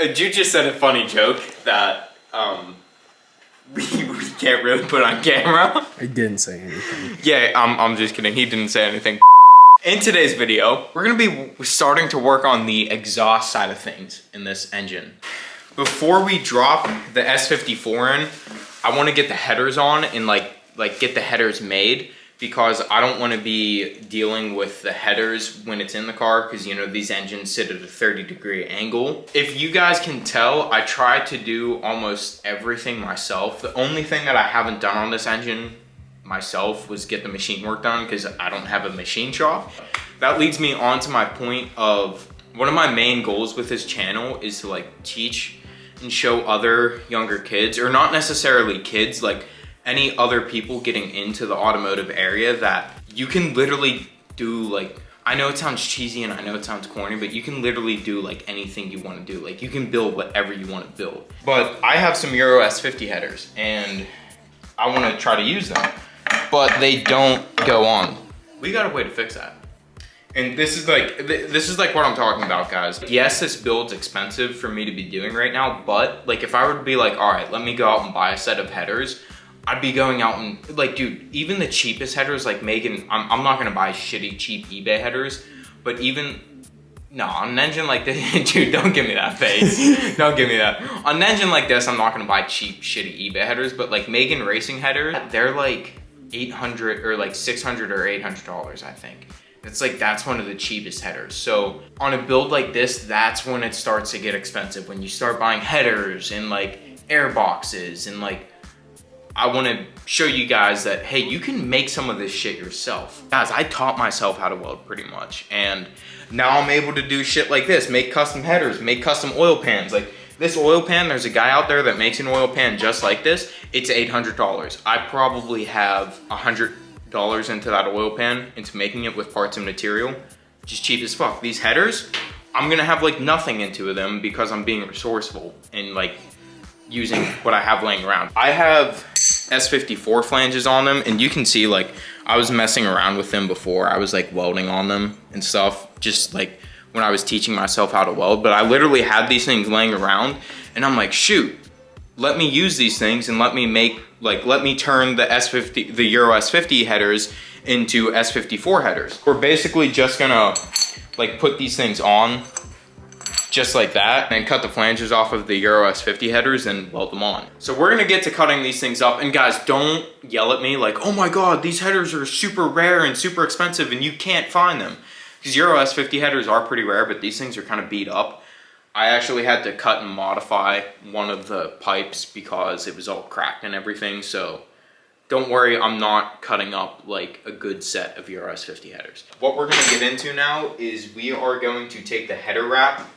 Jude just said a funny joke that we can't really put on camera. I didn't say anything. Yeah, I'm just kidding. He didn't say anything. In today's video, we're gonna be starting to work on the exhaust side of things in this engine. Before we drop the S54 in, I want to get the headers on and like get the headers made, because I don't want to be dealing with the headers when it's in the car, because you know these engines sit at a 30-degree angle. If you guys can tell, I try to do almost everything myself. The only thing that I haven't done on this engine myself was get the machine work done, because I don't have a machine shop. That leads me on to my point of one of my main goals with this channel is to like teach and show other younger kids, or not necessarily kids, like any other people getting into the automotive area, that you can literally do, like, I know it sounds cheesy and I know it sounds corny, but you can literally do like anything you want to do. Like you can build whatever you want to build. But I have some Euro S50 headers and I want to try to use them, but they don't go on. We got a way to fix that. And this is like what I'm talking about, guys. Yes, this build's expensive for me to be doing right now, but like if I were to be like, all right, let me go out and buy a set of headers, I'd be going out and like, dude, even the cheapest headers, like Megan, I'm not gonna buy shitty, cheap eBay headers, but even, no, on an engine like this, dude, don't give me that face. Don't give me that. On an engine like this, I'm not gonna buy cheap, shitty eBay headers, but like Megan racing headers, they're like 800 or like 600 or $800, I think. It's like, that's one of the cheapest headers. So on a build like this, that's when it starts to get expensive. When you start buying headers and like air boxes, and like, I want to show you guys that, hey, you can make some of this shit yourself. Guys, I taught myself how to weld pretty much. And now I'm able to do shit like this, make custom headers, make custom oil pans. Like this oil pan, there's a guy out there that makes an oil pan just like this. It's $800. I probably have $100 into that oil pan, into making it with parts and material, just cheap as fuck. These headers, I'm gonna have like nothing into them because I'm being resourceful and like using what I have laying around. I have S54 flanges on them, and you can see like I was messing around with them before. I was like welding on them and stuff, just like when I was teaching myself how to weld. But I literally had these things laying around and I'm like, shoot, let me use these things and let me turn the Euro S50 headers into S54 headers. We're basically just gonna like put these things on just like that and cut the flanges off of the Euro S50 headers and weld them on. So we're gonna get to cutting these things up, and guys, don't yell at me like, oh my God, these headers are super rare and super expensive and you can't find them. Because Euro S50 headers are pretty rare, but these things are kind of beat up. I actually had to cut and modify one of the pipes because it was all cracked and everything. So don't worry, I'm not cutting up like a good set of Euro S50 headers. What we're gonna get into now is we are going to take the header wrap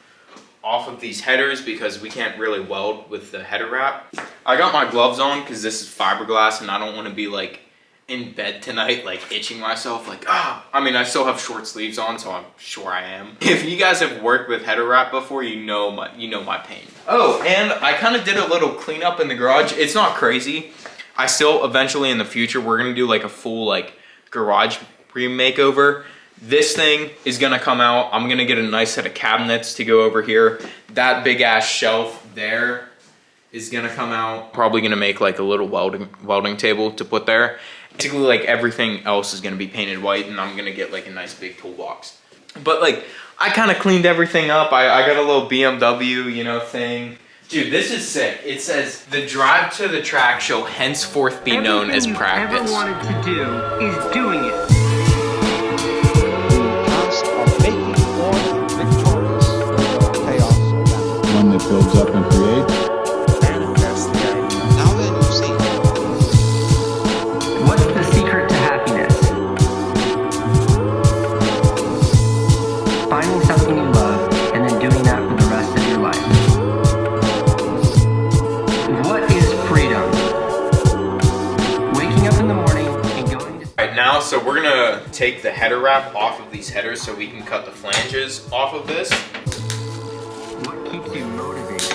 off of these headers, because we can't really weld with the header wrap. I got my gloves on because this is fiberglass and I don't want to be like in bed tonight like itching myself like, I mean, I still have short sleeves on, so I'm sure I am. If you guys have worked with header wrap before, you know my pain. Oh, and I kind of did a little cleanup in the garage. It's not crazy. I still eventually in the future, we're gonna do like a full like garage makeover. This thing is gonna come out. I'm gonna get a nice set of cabinets to go over here. That big ass shelf there is gonna come out. Probably gonna make like a little welding table to put there. Basically like everything else is gonna be painted white, and I'm gonna get like a nice big toolbox. But like, I kind of cleaned everything up. I got a little BMW, you know, thing. Dude, this is sick. It says, the drive to the track shall henceforth be known as practice. Everything you've ever wanted to do is doing it. One that builds up and creates. Now then, you see. What's the secret to happiness? Finding something you love and then doing that for the rest of your life. What is freedom? Waking up in the morning and going to... Right now, so we're gonna take the header wrap off of these headers so we can cut the flanges off of this. What keeps you motivated?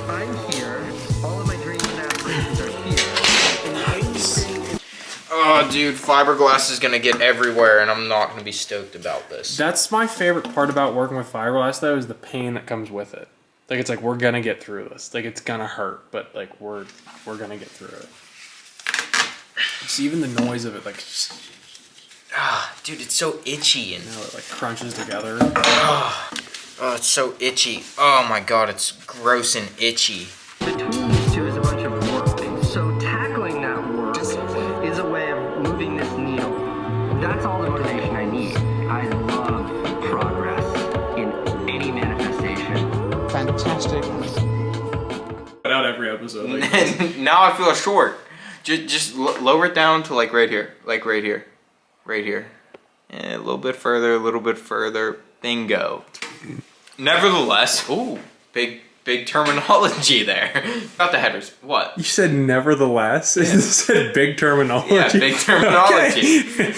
I'm here. All of my dreams and aspirations are here. And anything... Oh, dude, fiberglass is gonna get everywhere, and I'm not gonna be stoked about this. That's my favorite part about working with fiberglass, though, is the pain that comes with it. Like, it's like, we're gonna get through this. Like, it's gonna hurt, but like, we're gonna get through it. It's even the noise of it, like, just, Dude, it's so itchy and it like crunches together. oh, it's so itchy. Oh my god, it's gross and itchy. Between these two is a bunch of work things. So tackling that work is a way of moving this needle. That's all the motivation I need. I love progress in any manifestation. Fantastic. Cut out every episode. Like, Now I feel short. Just lower it down to like right here. Like right here. Right here. And a little bit further, a little bit further. Bingo. Nevertheless, ooh, big terminology there. About the headers. What? you said nevertheless? You said big terminology? Yeah, big terminology.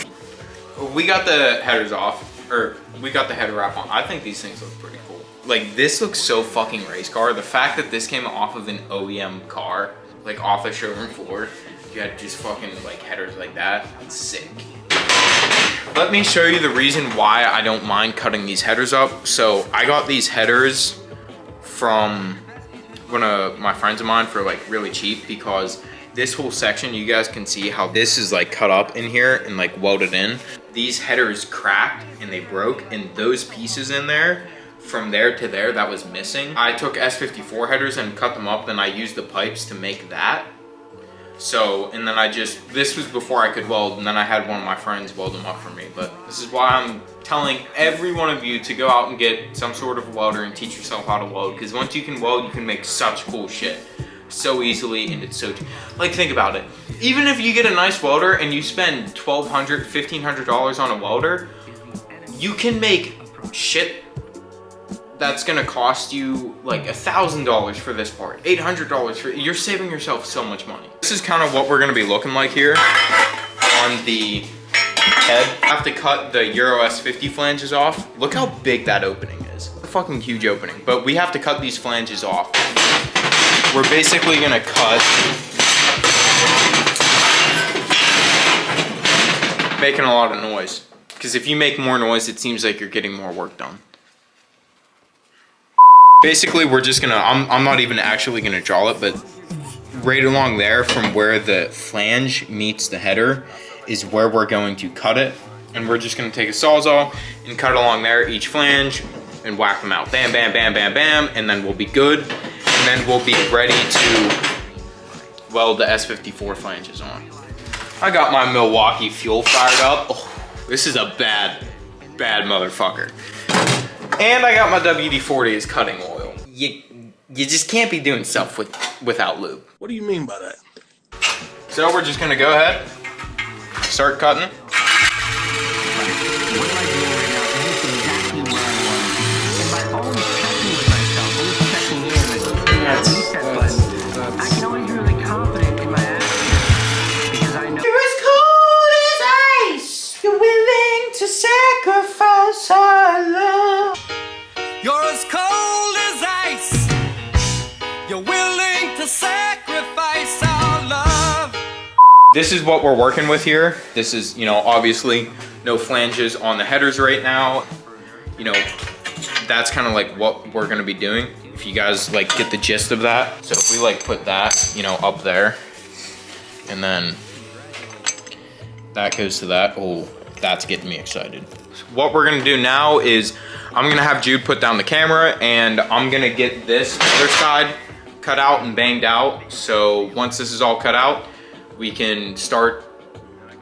We got the headers off, or we got the header wrap on. I think these things look pretty cool. Like, this looks so fucking race car. The fact that this came off of an OEM car, like off the showroom floor, you had just fucking like headers like that, that's sick. Let me show you the reason why I don't mind cutting these headers up. So I got these headers from one of my friends of mine for like really cheap, because this whole section, you guys can see how this is like cut up in here and like welded in. These headers cracked and they broke, and those pieces in there, from there to there, that was missing. I took S54 headers and cut them up, then I used the pipes to make that. So, and then this was before I could weld, and then I had one of my friends weld them up for me. But this is why I'm telling every one of you to go out and get some sort of welder and teach yourself how to weld, because once you can weld, you can make such cool shit so easily, and it's so, like, think about it. Even if you get a nice welder and you spend $1,200, $1,500 on a welder, you can make shit that's gonna cost you like $1,000 for this part, $800 for, you're saving yourself so much money. This is kind of what we're gonna be looking like here on the head. I have to cut the Euro S50 flanges off. Look how big that opening is. It's a fucking huge opening, but we have to cut these flanges off. We're basically gonna cut, making a lot of noise, because if you make more noise, it seems like you're getting more work done. Basically, we're just gonna, I'm not even actually gonna draw it, but right along there from where the flange meets the header is where we're going to cut it. And we're just gonna take a Sawzall and cut along there, each flange, and whack them out. Bam, bam, bam, bam, bam, and then we'll be good. And then we'll be ready to weld the S54 flanges on. I got my Milwaukee fuel fired up. Oh, this is a bad motherfucker. And I got my WD-40 as cutting oil. You just can't be doing stuff without lube. What do you mean by that? So we're just gonna go ahead, start cutting. What am I doing right now? This is exactly where I was. And by always checking with myself, always checking in with that reset button, I can always be really confident in my actions, because I know You're as cold as ice. You're willing to sacrifice our love. You're as cold as ice. You're willing to sacrifice our love. This is what we're working with here. This is, you know, obviously no flanges on the headers right now. You know, that's kind of like what we're gonna be doing. If you guys like get the gist of that. So if we like put that, you know, up there, and then that goes to that. Oh, that's getting me excited. So what we're gonna do now is I'm gonna have Jude put down the camera, and I'm gonna get this other side cut out and banged out. So once this is all cut out, we can start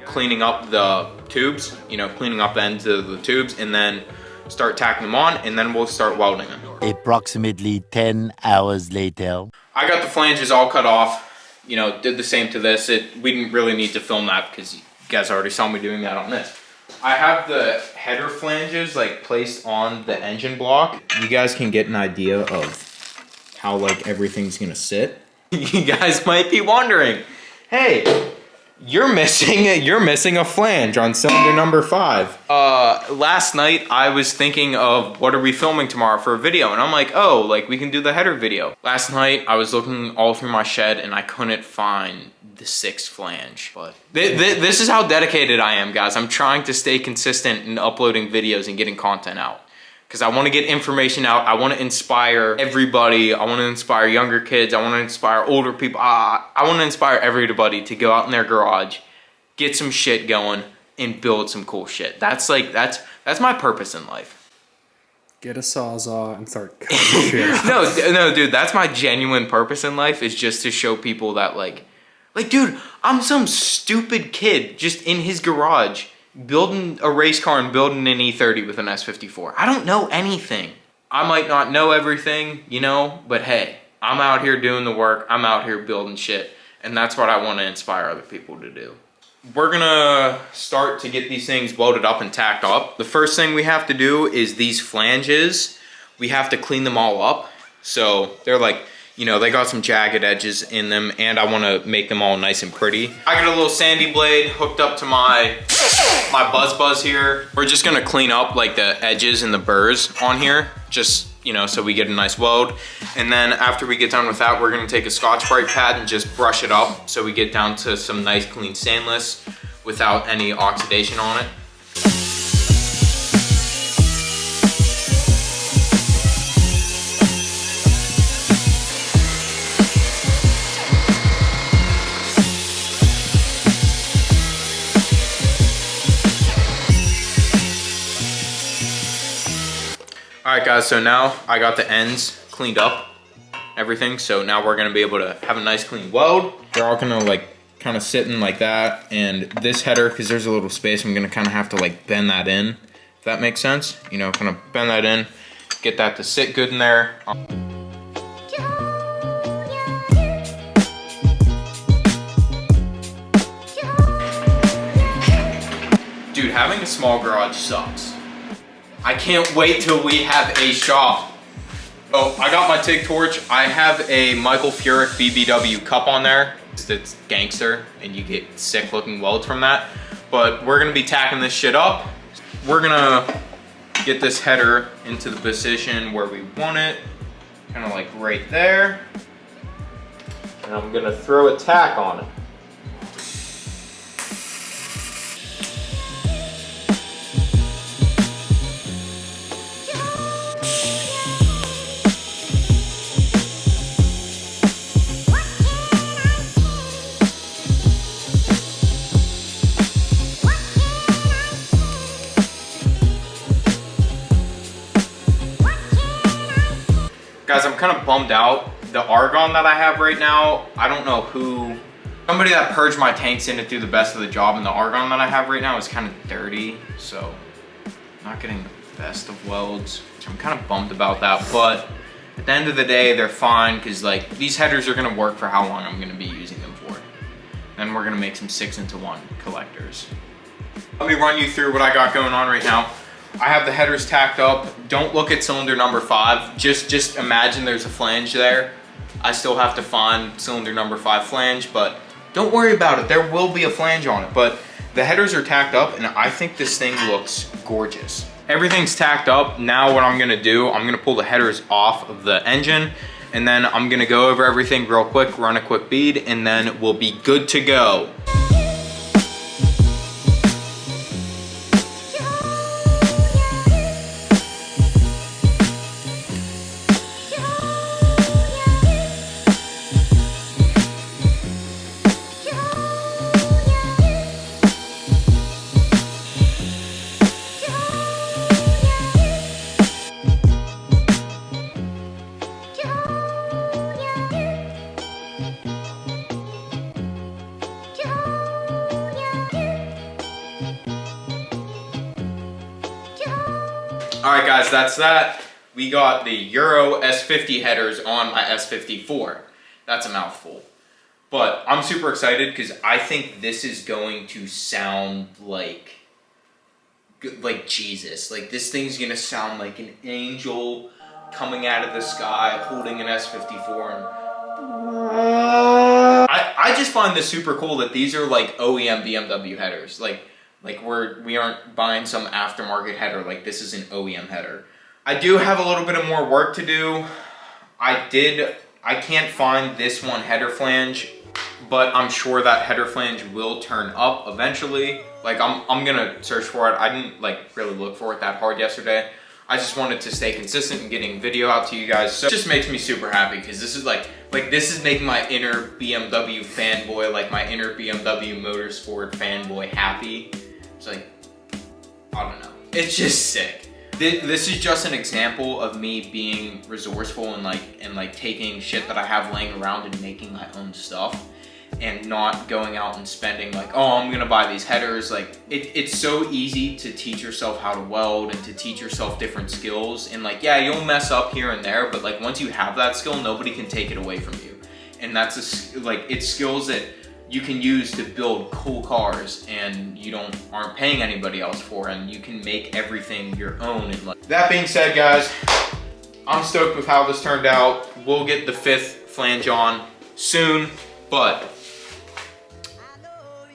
cleaning up the tubes, you know, cleaning up the ends of the tubes, and then start tacking them on, and then we'll start welding them. Approximately 10 hours later. I got the flanges all cut off, you know, did the same to this. We didn't really need to film that because you guys already saw me doing that on this. I have the header flanges like placed on the engine block. You guys can get an idea of how like everything's gonna sit. You guys might be wondering, hey, you're missing a flange on cylinder number 5. Last night I was thinking of what are we filming tomorrow for a video, and I'm like, oh, like we can do the header video. Last night I was looking all through my shed and I couldn't find the 6th flange. But this is how dedicated I am, guys. I'm trying to stay consistent in uploading videos and getting content out. Because I want to get information out. I want to inspire everybody. I want to inspire younger kids. I want to inspire older people. I want to inspire everybody to go out in their garage, get some shit going, and build some cool shit. That's my purpose in life. Get a sawzall and start cutting shit. No, dude, that's my genuine purpose in life, is just to show people that like, dude, I'm some stupid kid just in his garage building a race car and building an E30 with an S54. I don't know anything. I might not know everything, you know, but hey, I'm out here doing the work. I'm out here building shit, and that's what I want to inspire other people to do. We're gonna start to get these things welded up and tacked up. The first thing we have to do is these flanges. We have to clean them all up. So they're like, you know, they got some jagged edges in them, and I wanna make them all nice and pretty. I got a little sandy blade hooked up to my buzz here. We're just gonna clean up like the edges and the burrs on here, just, you know, so we get a nice weld. And then after we get done with that, we're gonna take a Scotch-Brite pad and just brush it up so we get down to some nice clean stainless without any oxidation on it. All right, guys, so now I got the ends cleaned up, everything. So now we're gonna be able to have a nice clean weld. They're all gonna like kind of sitting like that. And this header, because there's a little space, I'm gonna kind of have to like bend that in, if that makes sense. You know, kind of bend that in, get that to sit good in there. Dude, having a small garage sucks. I can't wait till we have a shop. Oh, I got my TIG torch. I have a Michael Furick BBW cup on there. It's gangster, and you get sick looking welds from that. But we're gonna be tacking this shit up. We're gonna get this header into the position where we want it. Kind of like right there. And I'm gonna throw a tack on it. Guys, I'm kind of bummed out. The argon that I have right now, I don't know who, somebody that purged my tanks didn't do the best of the job, and the argon that I have right now is kind of dirty, so I'm not getting the best of welds, which I'm kind of bummed about that. But at the end of the day, they're fine, because like these headers are gonna work for how long I'm gonna be using them for. Then we're gonna make some 6-into-1 collectors. Let me run you through what I got going on right now. I have the headers tacked up. Don't look at cylinder number 5. Just imagine there's a flange there. I still have to find cylinder number 5 flange, but don't worry about it. There will be a flange on it, but the headers are tacked up, and I think this thing looks gorgeous. Everything's tacked up. Now what I'm gonna do, I'm gonna pull the headers off of the engine, and then I'm gonna go over everything real quick, run a quick bead, and then we'll be good to go. All right, guys, that's that. We got the Euro S50 headers on my S54. That's a mouthful. But I'm super excited because I think this is going to sound like Jesus. Like, this thing's gonna sound like an angel coming out of the sky holding an S54. And I just find this super cool that these are like OEM BMW headers. Like we aren't buying some aftermarket header. Like, this is an OEM header. I do have a little bit of more work to do. I can't find this one header flange but I'm sure that header flange will turn up eventually. Like I'm gonna search for it. I didn't like really look for it that hard yesterday. I just wanted to stay consistent in getting video out to you guys. So it just makes me super happy because this is like this is making my inner BMW fanboy, like my inner BMW motorsport fanboy happy. It's like, I don't know. It's just sick. This is just an example of me being resourceful and like taking shit that I have laying around and making my own stuff, and not going out and spending like, oh, I'm gonna buy these headers. Like it's so easy to teach yourself how to weld and to teach yourself different skills, and like, yeah, you'll mess up here and there, but like once you have that skill, nobody can take it away from you. And that's it's skills that you can use to build cool cars, and you aren't paying anybody else for, and you can make everything your own. And like, that being said, guys, I'm stoked with how this turned out. We'll get the 5th flange on soon, but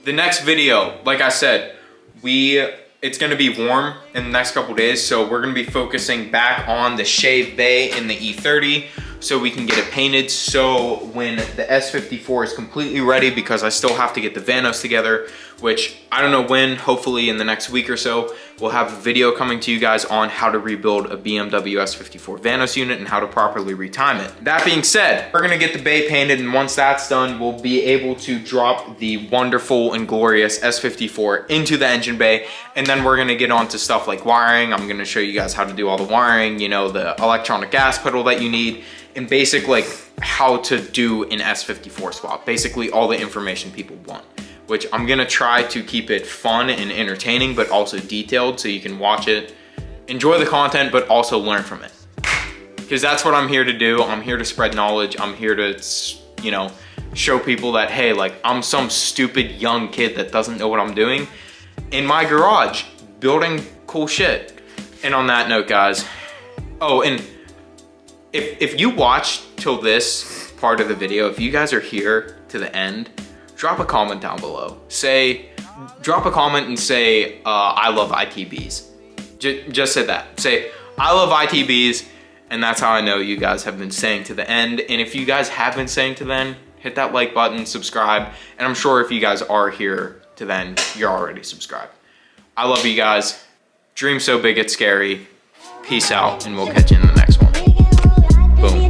the next video, like I said, it's gonna be warm in the next couple days, so we're gonna be focusing back on the shave bay in the E30 so we can get it painted. So when the S54 is completely ready, because I still have to get the vanos together, which I don't know when, hopefully in the next week or so, we'll have a video coming to you guys on how to rebuild a BMW S54 vanos unit and how to properly retime it. That being said, we're gonna get the bay painted, and once that's done, we'll be able to drop the wonderful and glorious S54 into the engine bay, and then we're gonna get on to stuff like wiring. I'm gonna show you guys how to do all the wiring, you know, the electronic gas pedal that you need, and basic like how to do an S54 swap. Basically all the information people want, which I'm gonna try to keep it fun and entertaining, but also detailed so you can watch it, enjoy the content, but also learn from it. Because that's what I'm here to do. I'm here to spread knowledge. I'm here to, you know, show people that, hey, like I'm some stupid young kid that doesn't know what I'm doing in my garage, building cool shit. And on that note, guys, oh, and if you watch till this part of the video, if you guys are here to the end, drop a comment down below. Drop a comment and say, I love ITBs. Just say that. Say, I love ITBs, and that's how I know you guys have been staying to the end. And if you guys have been staying to the end, hit that like button, subscribe, and I'm sure if you guys are here to the end, you're already subscribed. I love you guys. Dream so big it's scary. Peace out, and we'll catch you in the next one. Boom.